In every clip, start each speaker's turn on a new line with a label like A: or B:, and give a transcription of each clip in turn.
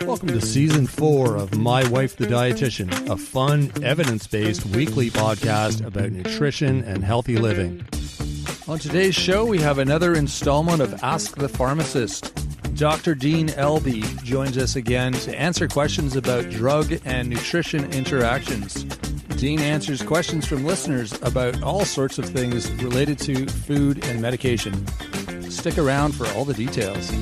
A: Welcome to Season 4 of My Wife the Dietitian, a fun, evidence-based weekly podcast about nutrition and healthy living. On today's show, we have another installment of Ask the Pharmacist. Dr. Dean Elbe joins us again to answer questions about drug and nutrition interactions. Dean answers questions from listeners about all sorts of things related to food and medication. Stick around for all the details.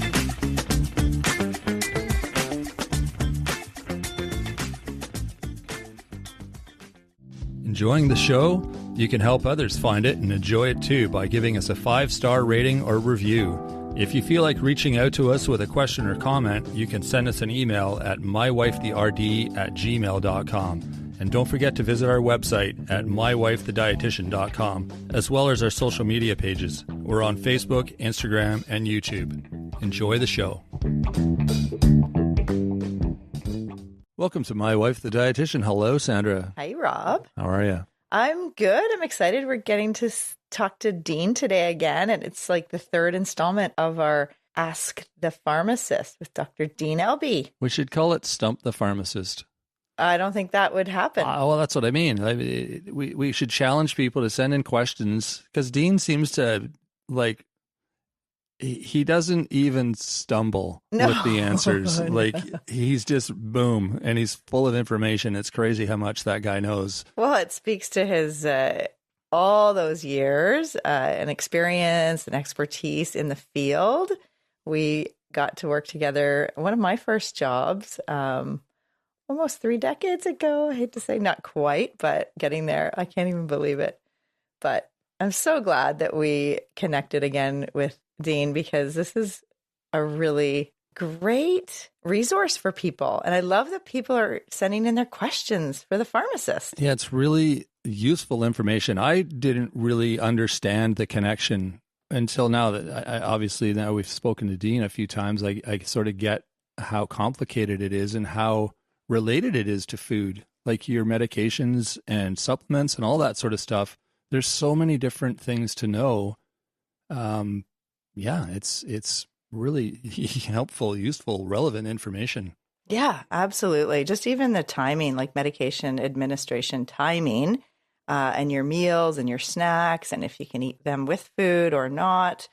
A: Enjoying the show? You can help others find it and enjoy it too by giving us a 5-star rating or review. If you feel like reaching out to us with a question or comment, you can send us an email at mywifetherd@gmail.com. And don't forget to visit our website at mywifethedietitian.com, as well as our social media pages. We're on Facebook, Instagram, and YouTube. Enjoy the show. Welcome to My Wife the Dietitian. Hello, Sandra.
B: Hi, Rob.
A: How are you?
B: I'm good. I'm excited. We're getting to talk to Dean today again, and it's like the third installment of our Ask the Pharmacist with Dr. Dean Elbe.
A: We should call it Stump the Pharmacist.
B: I don't think that would happen.
A: Well, that's what I mean. We should challenge people to send in questions, because Dean seems to, like, he doesn't even stumble with the answers. Like, he's just boom, and he's full of information. It's crazy how much that guy knows.
B: Well, it speaks to his all those years and experience and expertise in the field. We got to work together. One of my first jobs, almost 3 decades ago. I hate to say not quite, but getting there. I can't even believe it. But I'm so glad that we connected again with Dean, because this is a really great resource for people. And I love that people are sending in their questions for the pharmacist.
A: Yeah, it's really useful information. I didn't really understand the connection until now. That obviously now we've spoken to Dean a few times. I sort of get how complicated it is and how related it is to food, like your medications and supplements and all that sort of stuff. There's so many different things to know. Yeah, it's really helpful, useful, relevant information.
B: Yeah, absolutely. Just even the timing, like medication administration timing, and your meals and your snacks, and if you can eat them with food or not,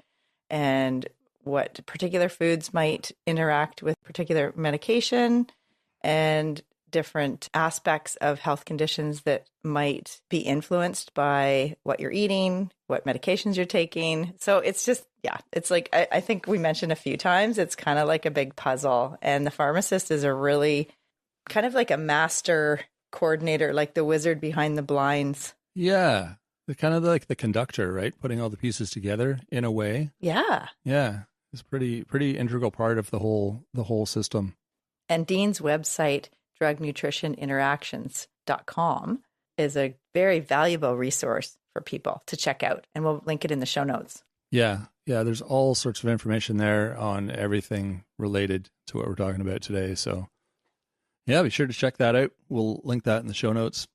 B: and what particular foods might interact with particular medication, and different aspects of health conditions that might be influenced by what you're eating, what medications you're taking. So it's just, yeah, it's like, I think we mentioned a few times, it's kind of like a big puzzle. And the pharmacist is a really kind of like a master coordinator, like the wizard behind the blinds.
A: Yeah. They're kind of like the conductor, right? Putting all the pieces together in a way.
B: Yeah.
A: Yeah. It's pretty integral part of the whole system.
B: And Dean's website, drugnutritioninteractions.com, is a very valuable resource for people to check out. And we'll link it in the show notes.
A: Yeah. Yeah. There's all sorts of information there on everything related to what we're talking about today. So yeah, be sure to check that out. We'll link that in the show notes.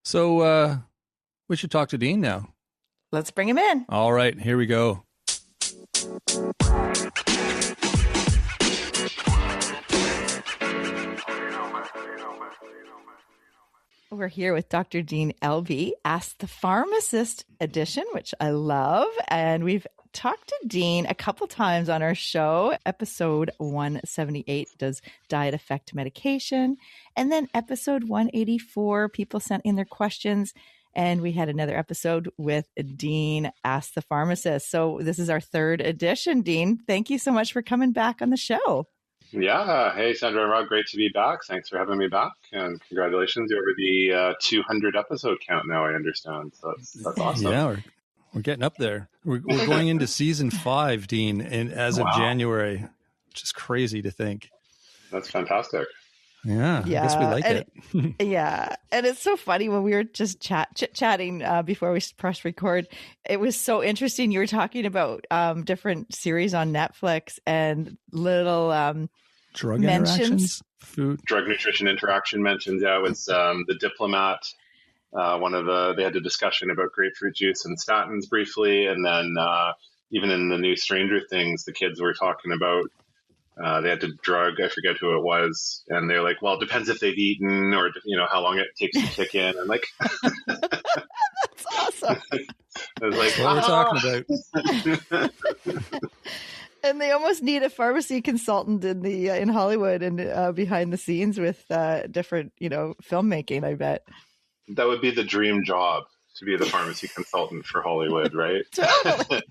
A: So we should talk to Dean now.
B: Let's bring him in.
A: All right, here we go.
B: We're here with Dr. Dean Elbe, Ask the Pharmacist edition, which I love. And we've talked to Dean a couple times on our show. Episode 178, does diet affect medication? And then episode 184, people sent in their questions. And we had another episode with Dean, Ask the Pharmacist. So this is our third edition, Dean. Thank you so much for coming back on the show.
C: Yeah. Hey, Sandra and Rob, great to be back. Thanks for having me back. And congratulations. You're over the 200 episode count now, I understand. So that's awesome.
A: Yeah, we're getting up there. We're going into season 5, Dean, and as of January, which is crazy to think.
C: That's fantastic.
A: Yeah, I guess we like it.
B: Yeah. And it's so funny when we were just chatting before we press record. It was so interesting. You were talking about different series on Netflix and little
A: drug
B: mentions.
A: Food.
C: Drug nutrition interaction mentions. Yeah, it was The Diplomat. They had a discussion about grapefruit juice and statins briefly. And then even in the new Stranger Things, the kids were talking about They had to drug, I forget who it was, and they're like, well, it depends if they've eaten or, how long it takes to kick in. And like,
B: That's awesome.
C: I was like,
A: That's what we're talking about.
B: And they almost need a pharmacy consultant in Hollywood and behind the scenes with different, filmmaking, I bet.
C: That would be the dream job, to be the pharmacy consultant for Hollywood, right?
B: Totally.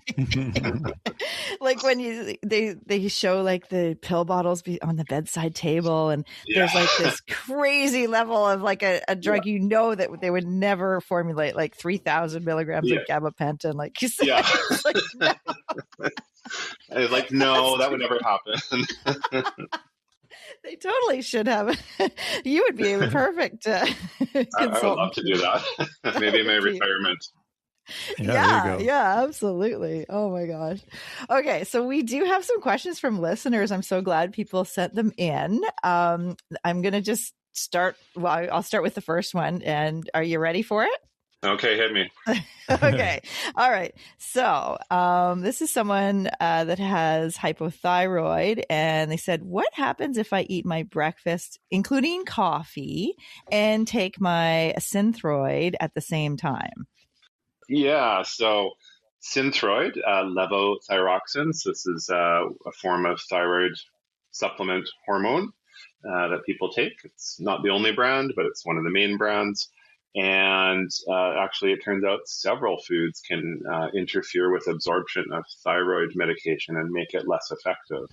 B: Like when they show like the pill bottles on the bedside table, and there's like this crazy level of like a drug, that they would never formulate, like 3,000 milligrams of gabapentin, like you said.
C: Yeah.
B: It's like, no.
C: I was like, no, that would never happen.
B: They totally should have. You would be a perfect consultant.
C: I would love to do that. Maybe in my retirement.
B: Yeah, absolutely. Oh my gosh. Okay, so we do have some questions from listeners. I'm so glad people sent them in. I'm going to just start. Well, I'll start with the first one. And are you ready for it?
C: Okay, hit me.
B: Okay. All right. So this is someone that has hypothyroid, and they said, what happens if I eat my breakfast, including coffee, and take my synthroid at the same time?
C: Yeah, so synthroid, levothyroxine. So this is a form of thyroid supplement hormone that people take. It's not the only brand, but it's one of the main brands. And actually, it turns out several foods can interfere with absorption of thyroid medication and make it less effective.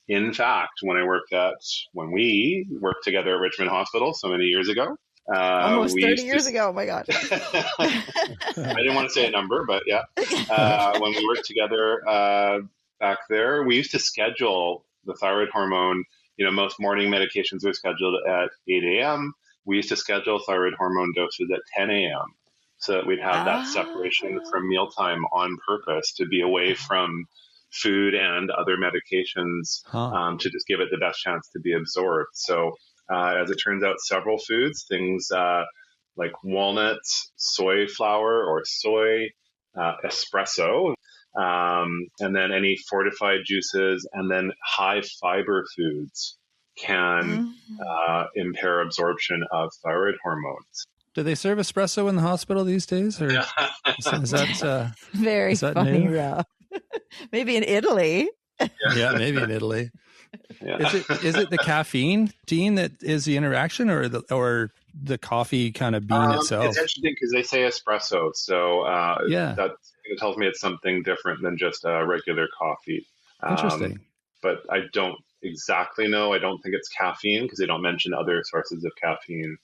C: In fact, when we worked together at Richmond Hospital so many years ago,
B: almost 30 years ago. Oh my God.
C: I didn't want to say a number, but yeah. When we worked together back there, we used to schedule the thyroid hormone. Most morning medications were scheduled at 8 a.m. We used to schedule thyroid hormone doses at 10 a.m. so that we'd have that separation from mealtime on purpose, to be away from food and other medications, to just give it the best chance to be absorbed. So as it turns out, several foods, things like walnuts, soy flour or soy, espresso, and then any fortified juices, and then high fiber foods can impair absorption of thyroid hormones.
A: Do they serve espresso in the hospital these days, or is that
B: very funny, Rob? Maybe in Italy.
A: Yeah, maybe in Italy.
C: Yeah.
A: Is it the caffeine, Dean, that is the interaction, or the coffee kind of bean itself?
C: It's interesting because they say espresso, so that tells me it's something different than just regular coffee.
A: Interesting.
C: But I don't exactly know. I don't think it's caffeine because they don't mention other sources of caffeine,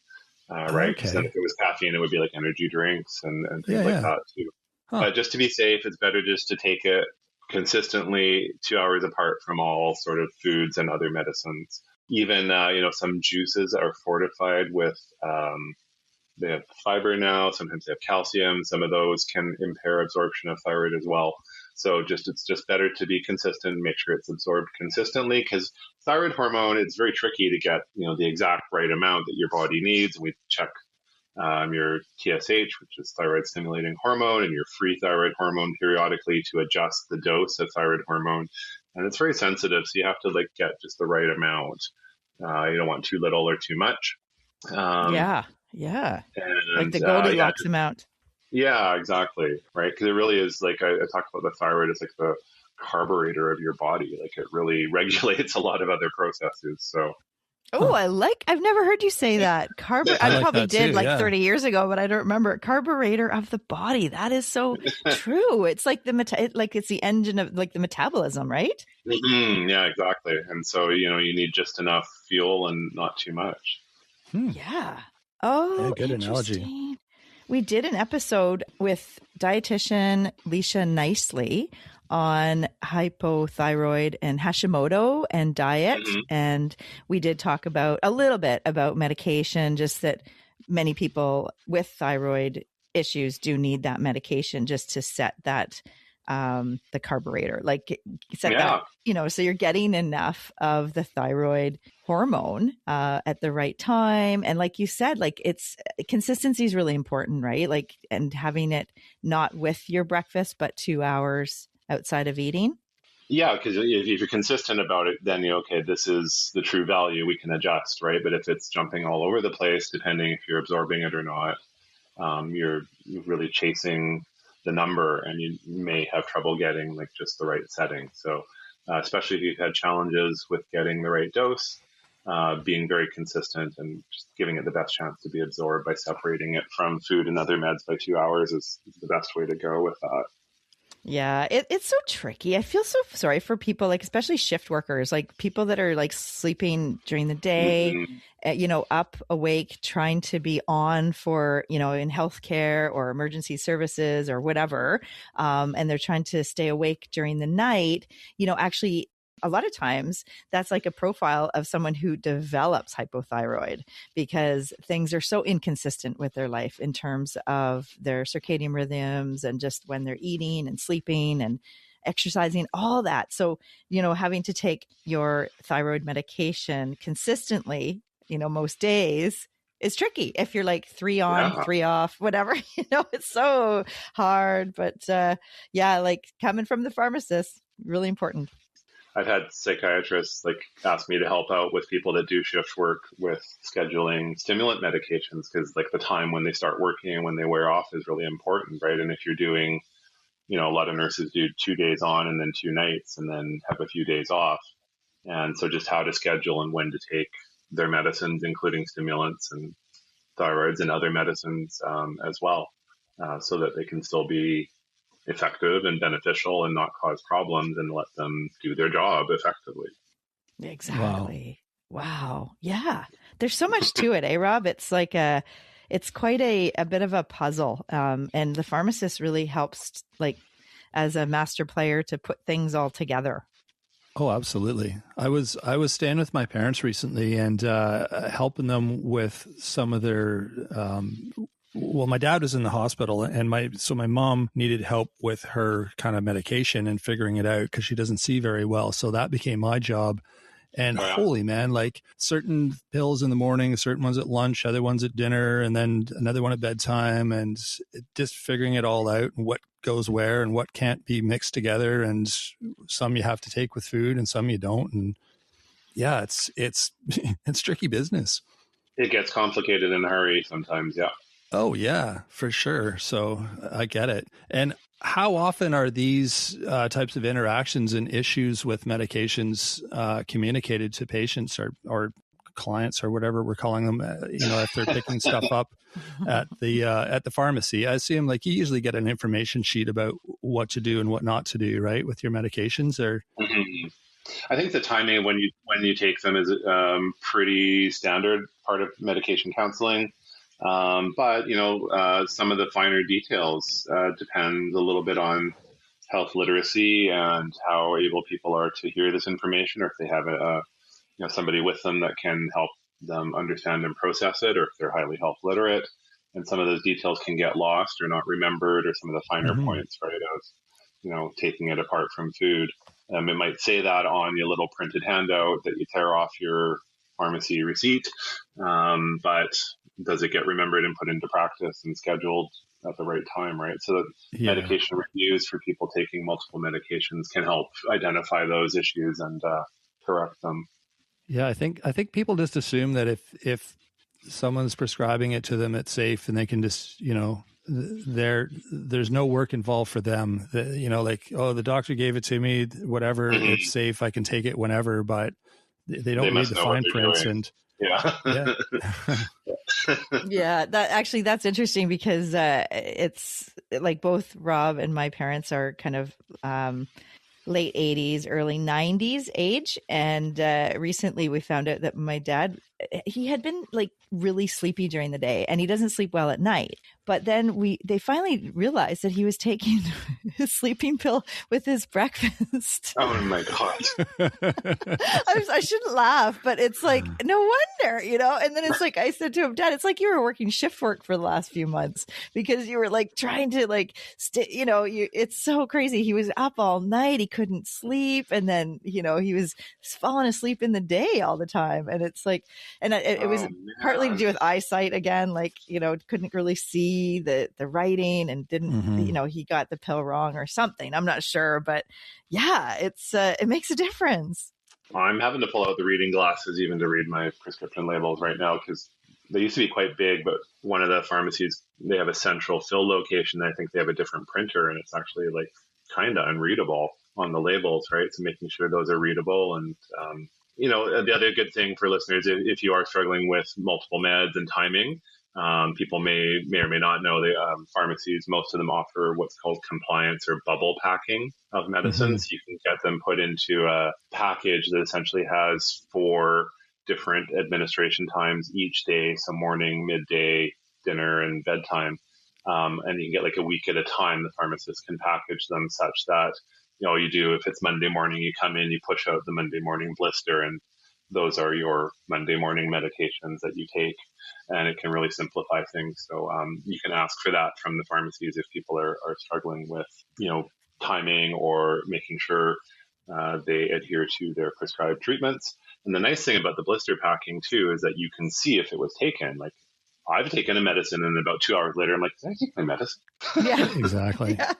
C: right? Because then if it was caffeine, it would be like energy drinks and things like that too. But just to be safe, it's better just to take it consistently 2 hours apart from all sort of foods and other medicines. Even, some juices are fortified with, they have fiber now, sometimes they have calcium. Some of those can impair absorption of thyroid as well. So it's just better to be consistent and make sure it's absorbed consistently, because thyroid hormone, it's very tricky to get, the exact right amount that your body needs. And we check your TSH, which is thyroid stimulating hormone, and your free thyroid hormone periodically to adjust the dose of thyroid hormone. And it's very sensitive, so you have to get just the right amount. You don't want too little or too much.
B: Yeah.
C: And,
B: like the Goldilocks amount.
C: Yeah, exactly. Right. Because it really is I talked about the thyroid as the carburetor of your body. It really regulates a lot of other processes. So.
B: Oh, I've never heard you say that. I probably did 30 years ago, but I don't remember it. Carburetor of the body. That is so true. It's like it's the engine of the metabolism, right?
C: Mm-hmm. Yeah, exactly. And so, you need just enough fuel and not too much.
B: Yeah. Oh, good analogy. We did an episode with dietitian Lisha Knicely on hypothyroid and Hashimoto and diet. Mm-hmm. And we did talk a little bit about medication, just that many people with thyroid issues do need that medication just to set that, the carburetor, that, so you're getting enough of the thyroid hormone at the right time. And like you said, consistency is really important, right? And having it not with your breakfast, but 2 hours outside of eating.
C: Yeah, because if you're consistent about it, then okay, this is the true value, we can adjust, right? But if it's jumping all over the place, depending if you're absorbing it or not, you're really chasing the number, and you may have trouble getting like just the right setting. So especially if you've had challenges with getting the right dose, being very consistent and just giving it the best chance to be absorbed by separating it from food and other meds by 2 hours is the best way to go with that.
B: Yeah, it's so tricky. I feel so sorry for people, like especially shift workers, like people that are like sleeping during the day, up, awake, trying to be on for, in healthcare or emergency services or whatever. And they're trying to stay awake during the night, actually. A lot of times that's like a profile of someone who develops hypothyroid because things are so inconsistent with their life in terms of their circadian rhythms and just when they're eating and sleeping and exercising, all that. So, having to take your thyroid medication consistently, most days is tricky. If you're like 3 on, 3 off, whatever, it's so hard. But like coming from the pharmacist, really important.
C: I've had psychiatrists ask me to help out with people that do shift work with scheduling stimulant medications because the time when they start working and when they wear off is really important, right? And if you're doing, a lot of nurses do 2 days on and then 2 nights and then have a few days off. And so just how to schedule and when to take their medicines, including stimulants and thyroids and other medicines as well, so that they can still be effective and beneficial and not cause problems and let them do their job effectively.
B: Exactly. Wow. Yeah. There's so much to it, Rob? It's it's quite a bit of a puzzle. And the pharmacist really helps as a master player to put things all together.
A: Oh, absolutely. I was staying with my parents recently and helping them with some of their my dad was in the hospital and my mom needed help with her kind of medication and figuring it out because she doesn't see very well. So that became my job. And holy man, certain pills in the morning, certain ones at lunch, other ones at dinner, and then another one at bedtime, and just figuring it all out and what goes where and what can't be mixed together. And some you have to take with food and some you don't. And yeah, it's tricky business.
C: It gets complicated in a hurry sometimes. Yeah.
A: Oh, yeah, for sure. So I get it. And how often are these types of interactions and issues with medications communicated to patients or clients or whatever we're calling them, if they're picking stuff up at the pharmacy? I assume you usually get an information sheet about what to do and what not to do, right, with your medications or...
C: Mm-hmm. I think the timing when you take them is pretty standard part of medication counseling. But some of the finer details depend a little bit on health literacy and how able people are to hear this information, or if they have somebody with them that can help them understand and process it, or if they're highly health literate. And some of those details can get lost or not remembered, or some of the finer points, right, of taking it apart from food. It might say that on your little printed handout that you tear off your pharmacy receipt, but does it get remembered and put into practice and scheduled at the right time, right? So medication reviews for people taking multiple medications can help identify those issues and correct them.
A: Yeah, I think people just assume that if someone's prescribing it to them, it's safe and they can just, there's no work involved for them. The doctor gave it to me, whatever, it's safe, I can take it whenever, but they don't read the fine prints and
C: yeah.
B: Yeah, that's interesting because it's both Rob and my parents are kind of late 80s, early 90s age. And recently we found out that my dad, he had been really sleepy during the day and he doesn't sleep well at night. But then they finally realized that he was taking his sleeping pill with his breakfast.
C: Oh my God.
B: I shouldn't laugh, but it's no wonder, and then it's I said to him, Dad, it's you were working shift work for the last few months because you were trying to it's so crazy. He was up all night. He couldn't sleep. And then, he was falling asleep in the day all the time. And it's it was partly to do with eyesight again, couldn't really see see the writing and didn't, he got the pill wrong or something. I'm not sure, but yeah, it makes a difference.
C: I'm having to pull out the reading glasses even to read my prescription labels right now, because they used to be quite big, but one of the pharmacies, they have a central fill location. I think they have a different printer, and it's actually like kind of unreadable on the labels, right? So making sure those are readable. And, the other good thing for listeners, if you are struggling with multiple meds and timing, people may or may not know the pharmacies, most of them offer what's called compliance or bubble packing of medicines. You can get them put into a package that essentially has 4 different administration times each day. So morning, midday, dinner, and bedtime. And you can get like a week at a time. The pharmacist can package them such that, you do, if it's Monday morning, you come in, you push out the Monday morning blister, and those are your Monday morning medications that you take, and it can really simplify things. So you can ask for that from the pharmacies if people are struggling with, timing or making sure they adhere to their prescribed treatments. And the nice thing about the blister packing too is that you can see if it was taken. Like, I've taken a medicine, and about 2 hours later, I'm like, did I take my medicine?
B: Yeah,
A: exactly.
B: Yeah.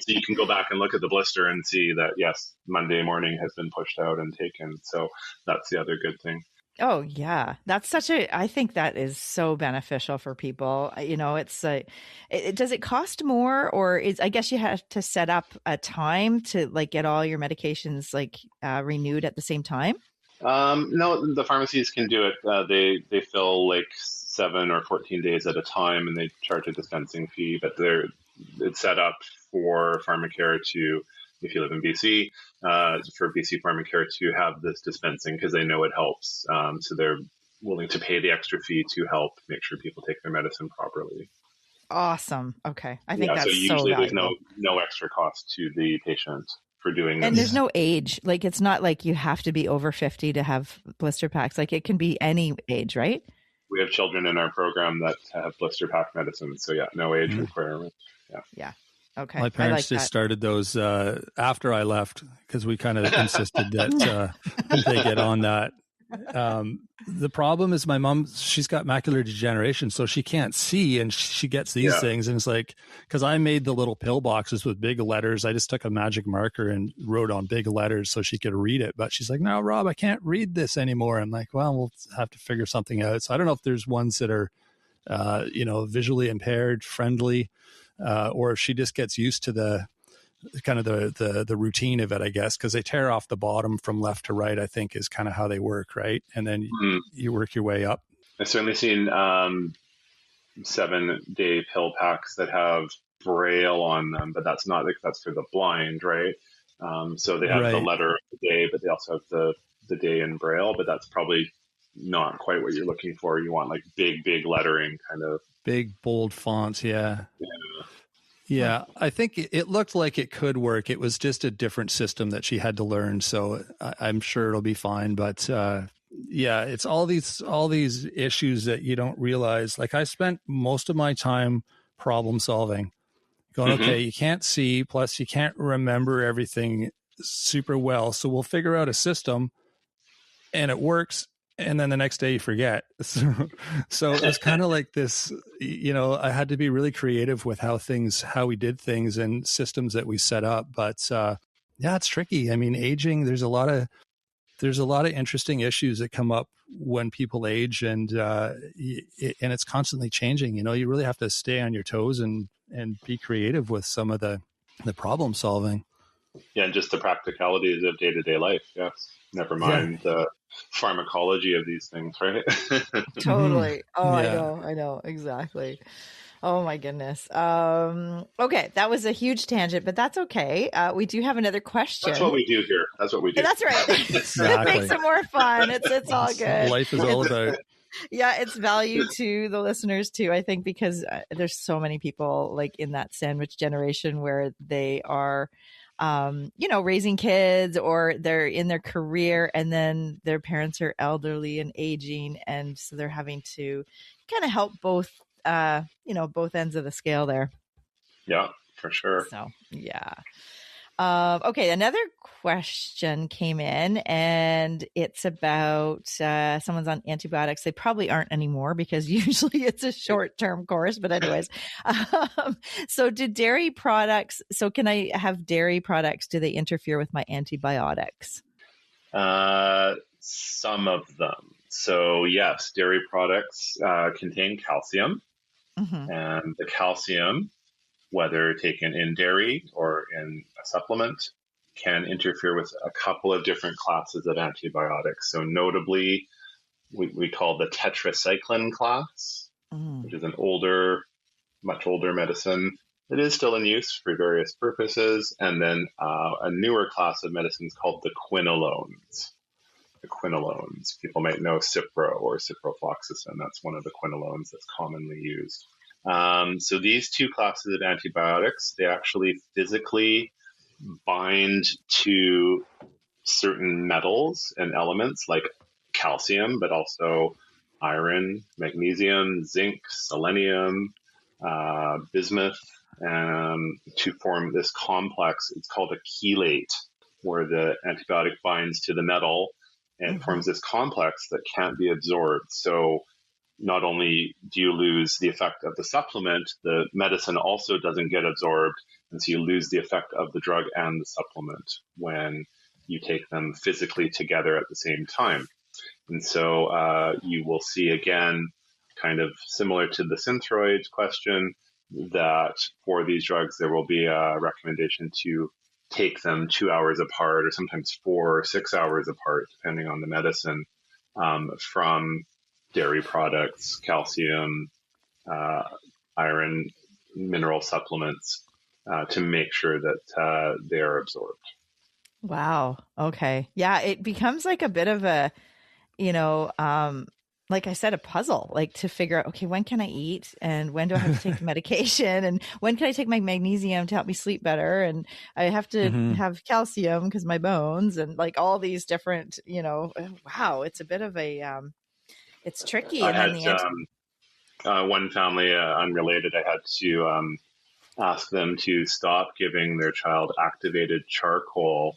C: So you can go back and look at the blister and see that, yes, Monday morning has been pushed out and taken. So that's the other good thing.
B: Oh, yeah. That's I think that is so beneficial for people. It's does it cost more, or I guess you have to set up a time to like get all your medications renewed at the same time?
C: No, the pharmacies can do it. They fill like 7 or 14 days at a time, and they charge a dispensing fee, but it's set up for Pharmacare to, if you live in BC, for BC Pharmacare to have this dispensing because they know it helps. So they're willing to pay the extra fee to help make sure people take their medicine properly.
B: Awesome. Okay. I think that's
C: so usually there's
B: valuable.
C: no extra cost to the patient for doing this.
B: And there's no age. Like, it's not like you have to be over 50 to have blister packs. Like, it can be any age, right?
C: We have children in our program that have blister pack medicine. So yeah, no age requirement.
B: Yeah. Okay.
A: My parents just started those after I left, because we kind of insisted that they get on that. The problem is my mom, she's got macular degeneration, so she can't see, and she gets these things. And it's like, because I made the little pill boxes with big letters, I just took a magic marker and wrote on big letters so she could read it. But she's like, no, Rob, I can't read this anymore. I'm like, well, we'll have to figure something out. So I don't know if there's ones that are, visually impaired, friendly, or if she just gets used to the kind of the routine of it, I guess, because they tear off the bottom from left to right, I think is kind of how they work, right? And then you work your way up.
C: I've certainly seen 7-day pill packs that have Braille on them, but that's not, that's for the blind, right? So they have the letter of the day, but they also have the day in Braille, but that's probably not quite what you're looking for. You want like big lettering, kind of
A: big bold fonts. Yeah, I think it looked like it could work. It was just a different system that she had to learn. So I'm sure it'll be fine. But it's all these issues that you don't realize. Like, I spent most of my time problem solving, going, okay, you can't see, plus you can't remember everything super well. So we'll figure out a system, and it works. And then the next day you forget. So it's kind of like this, I had to be really creative with how we did things and systems that we set up. But it's tricky. I mean, aging, there's a lot of interesting issues that come up when people age, and it's constantly changing. You really have to stay on your toes and be creative with some of the problem solving.
C: Yeah, and just the practicalities of day-to-day life. Yes. Never mind the pharmacology of these things, right?
B: Totally. Oh, yeah. I know. Exactly. Oh my goodness. Okay. That was a huge tangent, but that's okay. We do have another question.
C: That's what we do here. That's what we do.
B: That's right. Exactly. It makes it more fun. It's all good.
A: Life is all about.
B: Yeah, it's value to the listeners too, I think, because there's so many people like in that sandwich generation where they are raising kids, or they're in their career, and then their parents are elderly and aging. And so they're having to kind of help both ends of the scale there.
C: Yeah, for sure.
B: So, yeah. Okay, another question came in, and it's about someone's on antibiotics. They probably aren't anymore because usually it's a short-term course. But anyways, so can I have dairy products? Do they interfere with my antibiotics?
C: Some of them. So yes, dairy products contain calcium, and the calcium, whether taken in dairy or in a supplement, can interfere with a couple of different classes of antibiotics. So notably, we call the tetracycline class, which is an much older medicine. It is still in use for various purposes. And then a newer class of medicines called the quinolones. The quinolones. People might know Cipro or ciprofloxacin. That's one of the quinolones that's commonly used. So these two classes of antibiotics, they actually physically bind to certain metals and elements like calcium, but also iron, magnesium, zinc, selenium, bismuth, to form this complex. It's called a chelate, where the antibiotic binds to the metal and forms this complex that can't be absorbed. So not only do you lose the effect of the supplement, the medicine also doesn't get absorbed. And so you lose the effect of the drug and the supplement when you take them physically together at the same time. And so you will see, again, kind of similar to the synthroid question, that for these drugs, there will be a recommendation to take them 2 hours apart, or sometimes 4 or 6 hours apart, depending on the medicine, from dairy products, calcium, iron, mineral supplements, to make sure that they are absorbed.
B: Wow. Okay. Yeah, it becomes like a bit of a, like I said, a puzzle, like to figure out, okay, when can I eat and when do I have to take the medication and when can I take my magnesium to help me sleep better? And I have to have calcium because my bones and like all these different, wow, it's a bit of a, it's tricky.
C: I had one family, unrelated, I had to ask them to stop giving their child activated charcoal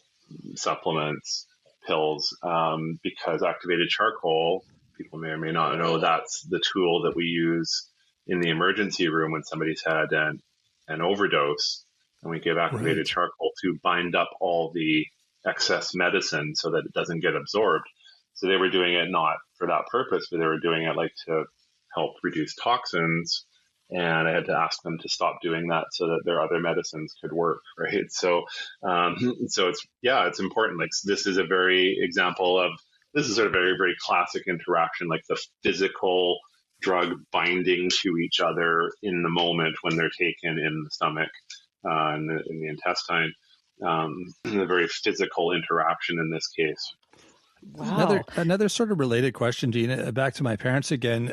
C: supplements, pills, because activated charcoal, people may or may not know, that's the tool that we use in the emergency room when somebody's had an overdose, and we give activated charcoal to bind up all the excess medicine so that it doesn't get absorbed. So they were doing it not for that purpose, but they were doing it like to help reduce toxins. And I had to ask them to stop doing that so that their other medicines could work, right? So it's important. Like, this is a very example of, this is a very, very classic interaction, like the physical drug binding to each other in the moment when they're taken in the stomach, in the intestine. A very physical interaction in this case.
B: Wow.
A: Another sort of related question, Gina, back to my parents again.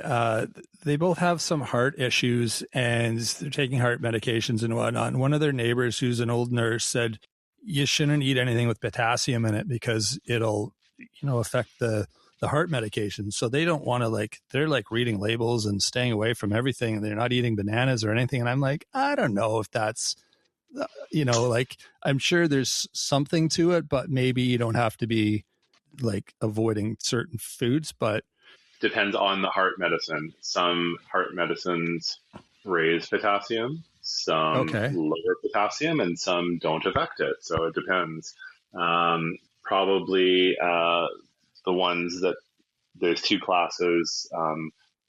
A: They both have some heart issues and they're taking heart medications and whatnot. And one of their neighbors, who's an old nurse, said, you shouldn't eat anything with potassium in it because it'll, affect the heart medication. So they don't want to they're reading labels and staying away from everything. And they're not eating bananas or anything. And I'm like, I don't know if that's, I'm sure there's something to it, but maybe you don't have to be avoiding certain foods, but
C: depends on the heart medicine. Some heart medicines raise potassium, some lower potassium, and some don't affect it. So it depends. Probably the ones that there's two classes,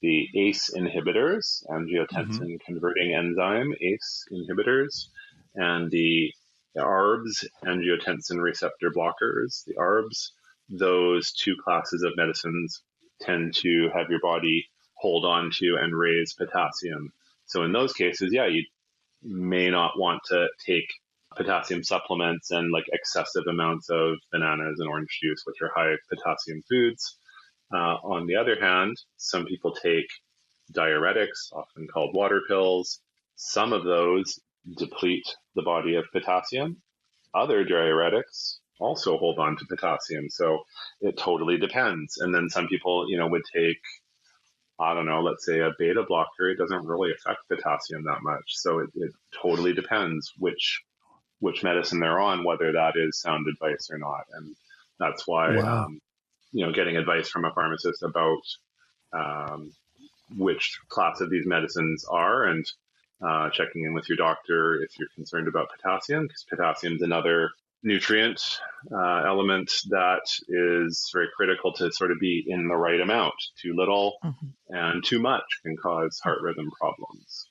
C: the ACE inhibitors, angiotensin converting enzyme, ACE inhibitors, and the ARBs, angiotensin receptor blockers, the ARBs. Those two classes of medicines tend to have your body hold on to and raise potassium. So in those cases, you may not want to take potassium supplements and excessive amounts of bananas and orange juice, which are high potassium foods. On the other hand, some people take diuretics, often called water pills. Some of those deplete the body of potassium. Other diuretics also hold on to potassium. So it totally depends. And then some people, would take, I don't know, let's say a beta blocker. It doesn't really affect potassium that much. So it totally depends which which medicine they're on, whether that is sound advice or not. And that's why, getting advice from a pharmacist about which class of these medicines are, and checking in with your doctor if you're concerned about potassium, because potassium is another nutrient element that is very critical to sort of be in the right amount. Too little and too much can cause heart rhythm problems.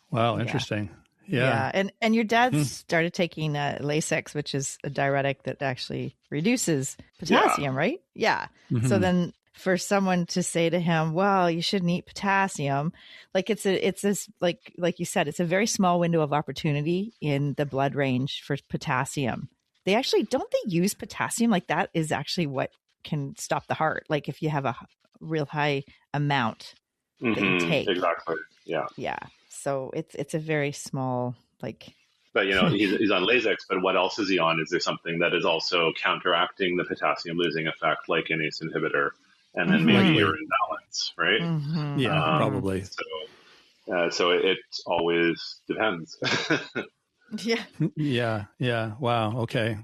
A: Wow, interesting. Yeah.
B: And your dad started taking Lasix, which is a diuretic that actually reduces potassium, right? Yeah. So then for someone to say to him, well, you shouldn't eat potassium, like it's this, like you said, it's a very small window of opportunity in the blood range for potassium. They actually, don't they use potassium? Like that is actually what can stop the heart. Like if you have a real high amount that you take.
C: Exactly. Yeah.
B: Yeah. So it's a very small, like.
C: But, he's on Lasix, but what else is he on? Is there something that is also counteracting the potassium losing effect, like an ACE inhibitor? And then maybe you're in balance, right?
A: Yeah, probably.
C: So it always depends.
A: Yeah. Wow. Okay.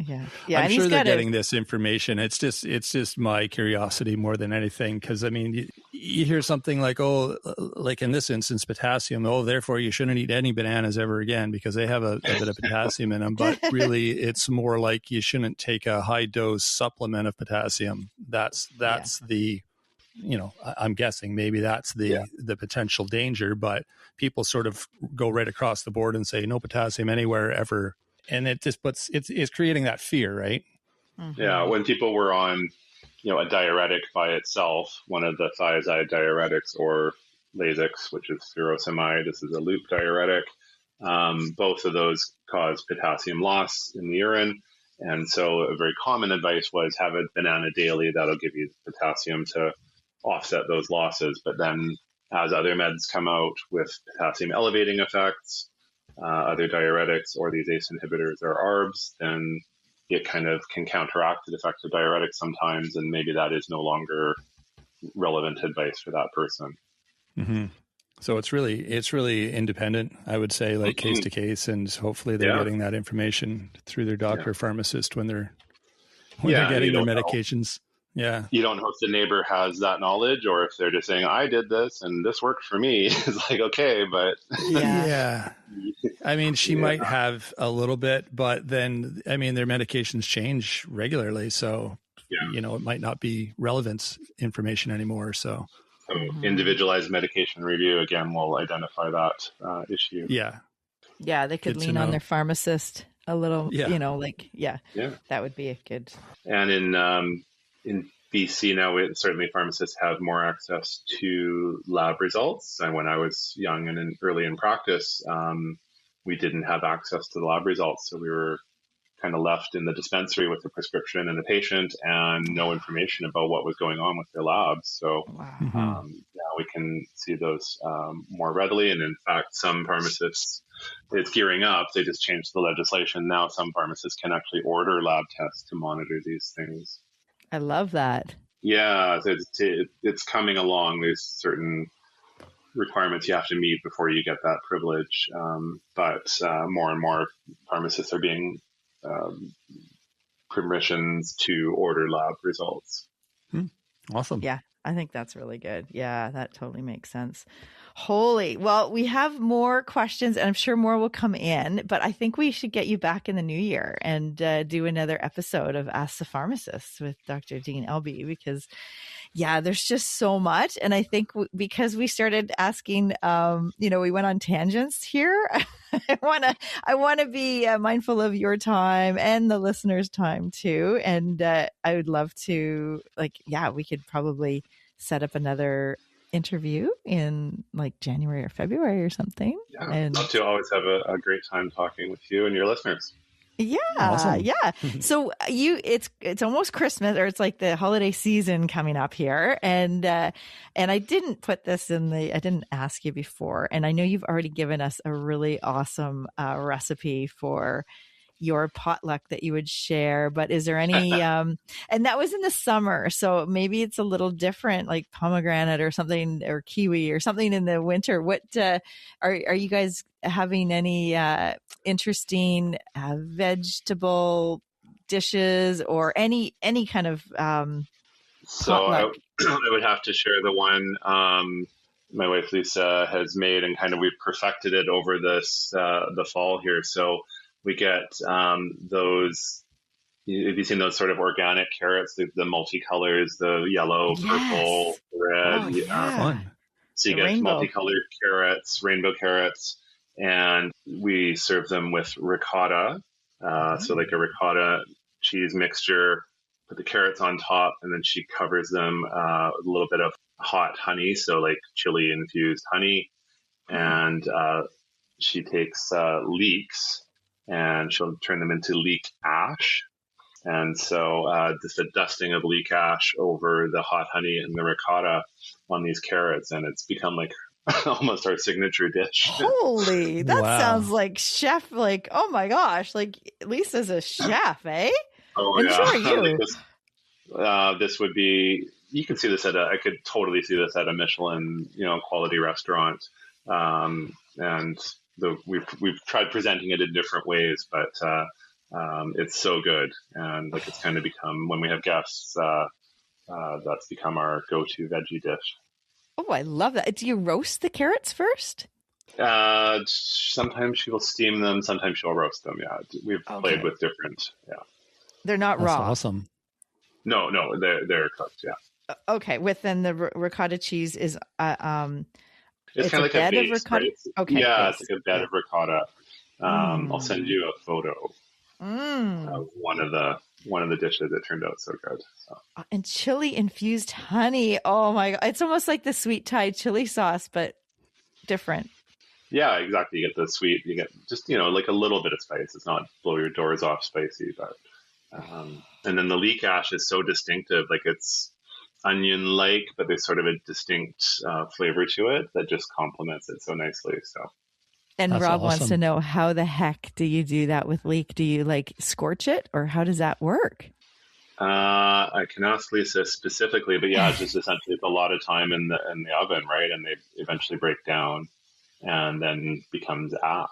B: Yeah.
A: I'm sure they're getting this information. It's just my curiosity more than anything. Because I mean, you hear something like, oh, like in this instance, potassium. Oh, therefore you shouldn't eat any bananas ever again because they have a bit of potassium in them. But really, it's more like you shouldn't take a high dose supplement of potassium. That's the. I'm guessing maybe that's the potential danger, but people sort of go right across the board and say no potassium anywhere ever. And it just it's creating that fear, right?
C: Yeah. When people were on, a diuretic by itself, one of the thiazide diuretics or Lasix, which is furosemide, this is a loop diuretic. Both of those cause potassium loss in the urine. And so a very common advice was have a banana daily. That'll give you potassium to offset those losses. But then as other meds come out with potassium elevating effects, other diuretics or these ACE inhibitors or ARBs, then it kind of can counteract the effect of diuretics sometimes, and maybe that is no longer relevant advice for that person.
A: So it's really independent, I would say, like case to case, and hopefully they're getting that information through their doctor or pharmacist when they're getting their medications. Yeah.
C: You don't know if the neighbor has that knowledge or if they're just saying, I did this and this worked for me. It's like, okay, but.
A: Yeah. I mean, she might have a little bit, but then, I mean, their medications change regularly. So, it might not be relevant information anymore. So
C: individualized medication review, again, will identify that issue.
A: Yeah.
B: Yeah. They could lean on their pharmacist a little, that would be a good.
C: And in BC now, certainly pharmacists have more access to lab results. And when I was young and early in practice, we didn't have access to the lab results. So we were kind of left in the dispensary with the prescription and the patient and no information about what was going on with their labs. So now we can see those more readily. And in fact, some pharmacists, it's gearing up. They just changed the legislation. Now some pharmacists can actually order lab tests to monitor these things.
B: I love that.
C: Yeah, it's coming along. There's certain requirements you have to meet before you get that privilege. But more and more pharmacists are being permissions to order lab results.
A: Awesome.
B: Yeah, I think that's really good. Yeah, that totally makes sense. Well, we have more questions and I'm sure more will come in, but I think we should get you back in the new year and do another episode of Ask the Pharmacist with Dr. Dean Elbe because there's just so much. And I think because we started asking, we went on tangents here. I want to be mindful of your time and the listeners' time too. And I would love to we could probably set up another interview in like January or February or something.
C: Yeah, I'd love to always have a great time talking with you and your listeners.
B: Yeah.
A: Awesome.
B: Yeah. So it's almost Christmas, or it's like the holiday season coming up here. And I didn't put this I didn't ask you before. And I know you've already given us a really awesome recipe for
D: your potluck that you would share, but is there any, and that was in the summer. So maybe it's a little different, like pomegranate or something, or kiwi or something in the winter. What, are you guys having any, interesting, vegetable dishes or any kind of,
C: so
D: potluck?
C: I would have to share the one my wife Lisha has made, and kind of we've perfected it over this the fall here. So we get those. Have you seen those sort of organic carrots, the multicolors, the yellow, purple, red?
D: Oh, yeah.
A: Fun.
C: So you get multicolored carrots, rainbow carrots, and we serve them with ricotta. So like a ricotta cheese mixture. Put the carrots on top, and then she covers them with a little bit of hot honey, so like chili infused honey, and she takes leeks and she'll turn them into leek ash, and so just a dusting of leek ash over the hot honey and the ricotta on these carrots, and it's become like almost our signature dish.
D: Holy, that sounds like chef, like, oh my gosh, like Lisa's a chef, eh?
C: Oh,
D: and
C: yeah.
D: so are you.
C: This would be, you can see this I could totally see this at a Michelin, quality restaurant. And we've tried presenting it in different ways, but it's so good. And like, it's kind of become, when we have guests, that's become our go-to veggie dish.
D: Oh, I love that. Do you roast the carrots first?
C: Sometimes she will steam them. Sometimes she'll roast them. Yeah. We've played with different. Yeah.
D: They're not
A: That's
D: raw.
A: Awesome.
C: No, they're cooked. Yeah.
D: Okay. Within the ricotta cheese is,
C: it's kind of like
D: bed
C: a base,
D: of ricotta.
C: Right?
D: Okay.
C: Yeah,
D: base.
C: it's like a bed of ricotta. I'll send you a photo of one of the dishes. It turned out so good. So.
D: And chili infused honey. Oh my God. It's almost like the sweet Thai chili sauce, but different.
C: Yeah, exactly. You get the sweet, you get just, like a little bit of spice. It's not blow your doors off spicy, but, and then the leek ash is so distinctive. Like, it's onion-like, but there's sort of a distinct flavor to it that just complements it so nicely. So.
D: And
A: That's
D: Rob wants
A: awesome.
D: to know, how the heck do you do that with leek? Do you like scorch it, or how does that work?
C: I can ask Lisha specifically, but yeah, it's just essentially a lot of time in the oven, right? And they eventually break down and then becomes ash.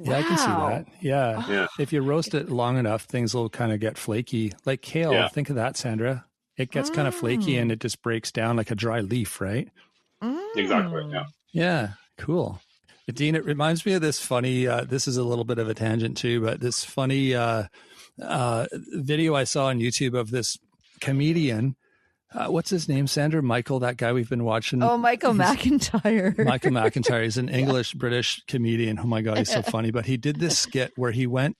A: Yeah, I can see that. Yeah. If you roast it long enough, things will kind of get flaky. Like kale, think of that, Sandra. It gets kind of flaky and it just breaks down like a dry leaf, right?
C: Exactly, yeah.
A: Yeah, cool. Dean, it reminds me of this funny, this is a little bit of a tangent too, but this funny video I saw on YouTube of this comedian. What's his name, Sandra? Michael, that guy we've been watching.
D: Oh, Michael McIntyre.
A: Michael McIntyre is an English-British comedian. Oh my God, he's so funny. But he did this skit where he went,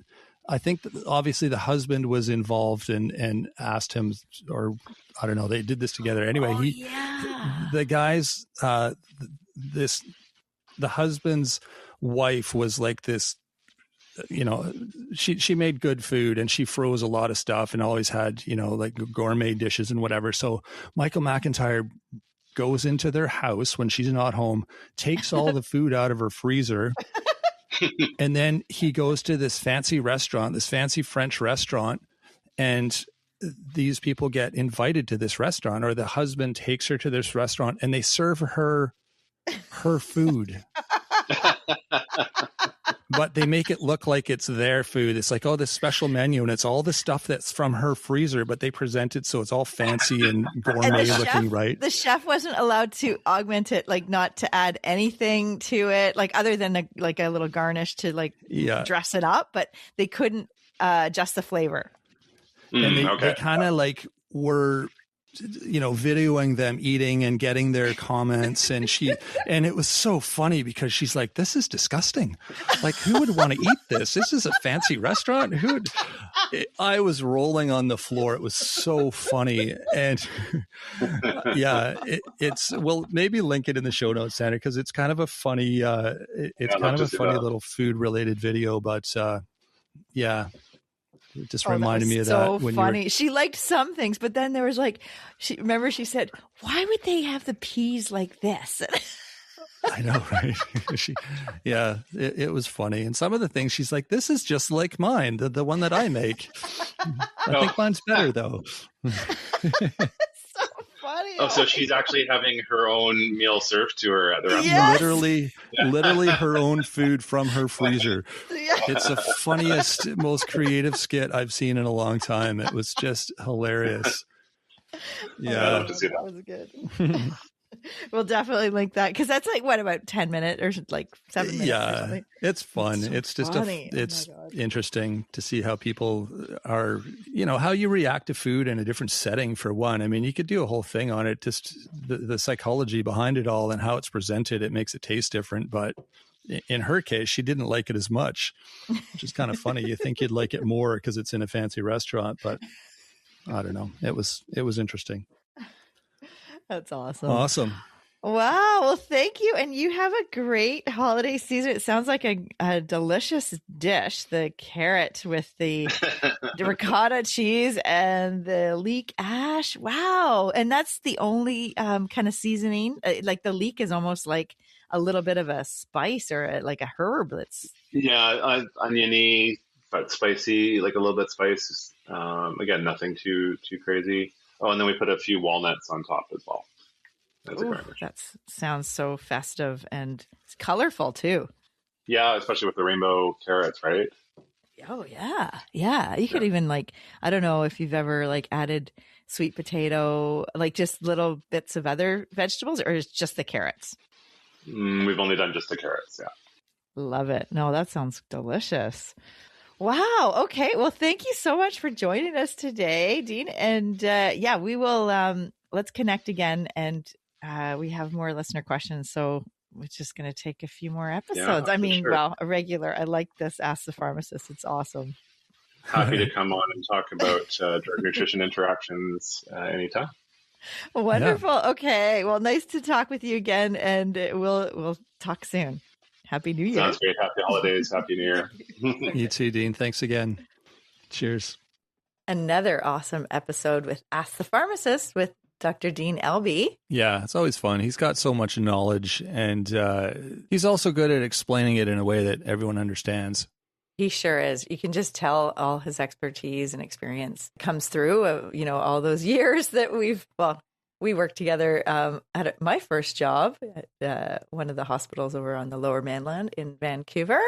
A: I think obviously the husband was involved and asked him, or I don't know, they did this together. Anyway, the guy's, the husband's wife was like this, she made good food and she froze a lot of stuff and always had, like gourmet dishes and whatever. So Michael McIntyre goes into their house when she's not home, takes all the food out of her freezer. And then he goes to this fancy restaurant, this fancy French restaurant. And these people get invited to this restaurant, or the husband takes her to this restaurant and they serve her food. But they make it look like it's their food. It's like, oh, this special menu, and it's all the stuff that's from her freezer, but they present it so it's all fancy and gourmet looking, right?
D: The chef wasn't allowed to augment it, like not to add anything to it, like other than a little garnish to dress it up, but they couldn't adjust the flavor.
A: And they kind of like were, videoing them eating and getting their comments. And it was so funny because she's like, this is disgusting. Like, who would want to eat this? This is a fancy restaurant. I was rolling on the floor. It was so funny. And we'll maybe link it in the show notes, Sandra, because it's kind of a funny, little food related video, but it just reminded me of that.
D: So funny. She liked some things, but then there was she said, why would they have the peas like this?
A: I know, right? It was funny. And some of the things she's like, this is just like mine, the one that I make. I think mine's better though.
D: So funny.
C: Oh, so she's actually having her own meal served to her at the restaurant.
D: Yes.
A: Literally her own food from her freezer.
D: Yeah.
A: It's the funniest, most creative skit I've seen in a long time. It was just hilarious. Yeah.
D: That was good. We'll definitely link that because that's like what, about 10 minutes or like 7 minutes?
A: Yeah,
D: or something?
A: it's fun.
D: So
A: it's just
D: funny.
A: it's interesting to see how people are, how you react to food in a different setting. For one, I mean, you could do a whole thing on it, just the psychology behind it all and how it's presented. It makes it taste different, but in her case, she didn't like it as much, which is kind of funny. You think you'd like it more because it's in a fancy restaurant, but I don't know. It was interesting.
D: That's awesome.
A: Awesome.
D: Wow. Well, thank you. And you have a great holiday season. It sounds like a delicious dish. The carrot with the ricotta cheese and the leek ash. Wow. And that's the only kind of seasoning. Like the leek is almost like a little bit of a spice or like a herb. That's
C: oniony, but spicy, like a little bit spice. Again, nothing too crazy. Oh, and then we put a few walnuts on top as well.
D: That sounds so festive and it's colorful too.
C: Yeah, especially with the rainbow carrots, right?
D: Oh yeah. Yeah. You could even I don't know if you've ever added sweet potato, just little bits of other vegetables, or it's just the carrots?
C: We've only done just the carrots. Yeah.
D: Love it. No, that sounds delicious. Wow. Okay. Well, thank you so much for joining us today, Dean. And we will, let's connect again. And we have more listener questions. So we're just going to take a few more episodes.
C: Yeah,
D: a regular. I like this Ask the Pharmacist. It's awesome.
C: Happy to come on and talk about drug nutrition interactions anytime.
D: Wonderful. Yeah. Okay. Well, nice to talk with you again. And we'll talk soon. Happy New Year.
C: Sounds great. Happy holidays. Happy New Year.
A: You too, Dean. Thanks again. Cheers.
B: Another awesome episode with Ask the Pharmacist with Dr. Dean Elbe.
A: Yeah, it's always fun. He's got so much knowledge, and he's also good at explaining it in a way that everyone understands.
B: He sure is. You can just tell all his expertise and experience comes through, all those years that we worked together at my first job at one of the hospitals over on the Lower Mainland in Vancouver.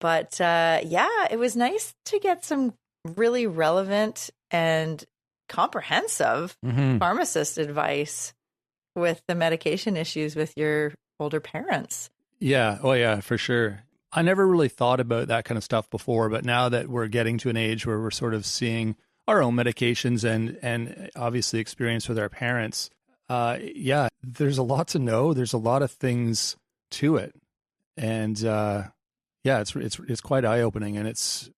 B: But it was nice to get some really relevant and comprehensive pharmacist advice with the medication issues with your older parents.
A: Yeah. Oh, yeah, for sure. I never really thought about that kind of stuff before, but now that we're getting to an age where we're sort of seeing our own medications and obviously experience with our parents, there's a lot to know. There's a lot of things to it. And it's quite eye-opening, and it's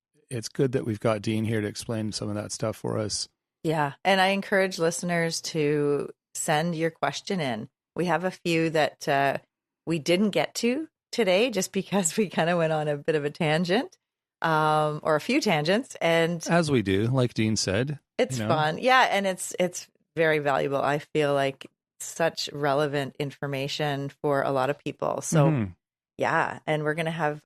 A: good that we've got Dean here to explain some of that stuff for us.
B: Yeah. And I encourage listeners to send your question in. We have a few that we didn't get to today just because we kind of went on a bit of a tangent. Or a few tangents, and
A: as we do, like Dean said,
B: it's fun. Yeah. And it's very valuable. I feel like such relevant information for a lot of people. So and we're going to have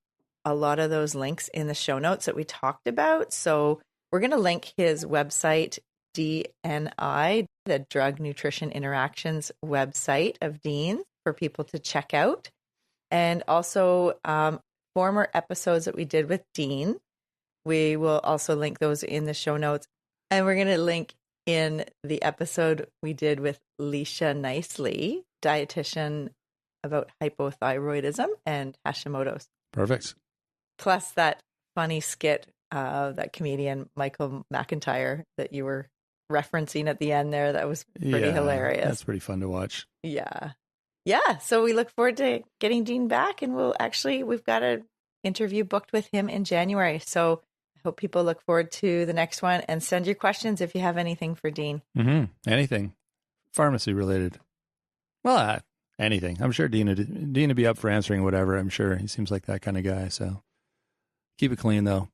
B: a lot of those links in the show notes that we talked about. So we're going to link his website, DNI, the Drug Nutrition Interactions website of Dean, for people to check out. And also, former episodes that we did with Dean. We will also link those in the show notes. And we're going to link in the episode we did with Lisha Knicely, dietitian, about hypothyroidism and Hashimoto's.
A: Perfect.
B: Plus that funny skit, that comedian Michael McIntyre that you were referencing at the end there. That was pretty hilarious.
A: That's pretty fun to watch.
B: Yeah. Yeah, so we look forward to getting Dean back, and we've got an interview booked with him in January. So I hope people look forward to the next one, and send your questions if you have anything for Dean.
A: Anything pharmacy related. Well, anything. I'm sure Dean would be up for answering whatever. I'm sure he seems like that kind of guy. So keep it clean though.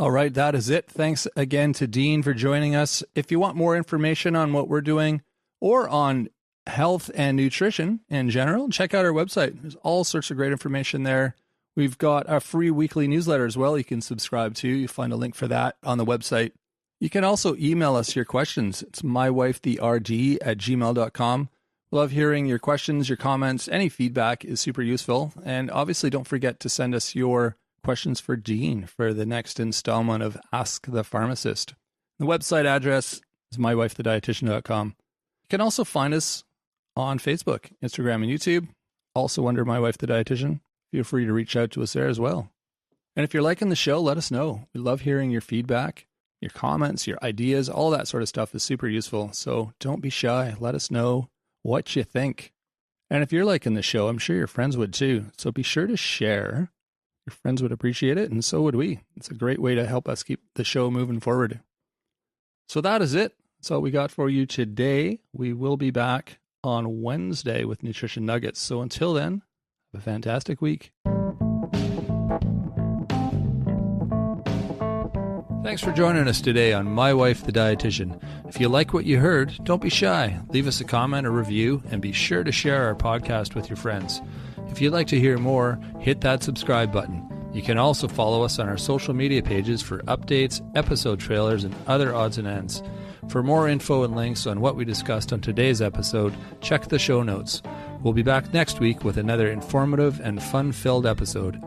A: All right, that is it. Thanks again to Dean for joining us. If you want more information on what we're doing or on health and nutrition in general, check out our website. There's all sorts of great information there. We've got a free weekly newsletter as well you can subscribe to. You'll find a link for that on the website. You can also email us your questions. It's mywifetherd@gmail.com. Love hearing your questions, your comments. Any feedback is super useful. And obviously, don't forget to send us your questions for Jean for the next installment of Ask the Pharmacist. The website address is mywifethedietitian.com. You can also find us on Facebook, Instagram, and YouTube, also under My Wife the Dietitian. Feel free to reach out to us there as well. And if you're liking the show, let us know. We love hearing your feedback, your comments, your ideas. All that sort of stuff is super useful. So don't be shy. Let us know what you think. And if you're liking the show, I'm sure your friends would too. So be sure to share. Your friends would appreciate it, and so would we. It's a great way to help us keep the show moving forward. So that is it. That's all we got for you today. We will be back on Wednesday with Nutrition Nuggets. So until then, have a fantastic week. Thanks for joining us today on My Wife the Dietitian. If you like what you heard, don't be shy. Leave us a comment or review, and be sure to share our podcast with your friends. If you'd like to hear more, hit that subscribe button. You can also follow us on our social media pages for updates, episode trailers, and other odds and ends. For more info and links on what we discussed on today's episode, check the show notes. We'll be back next week with another informative and fun-filled episode.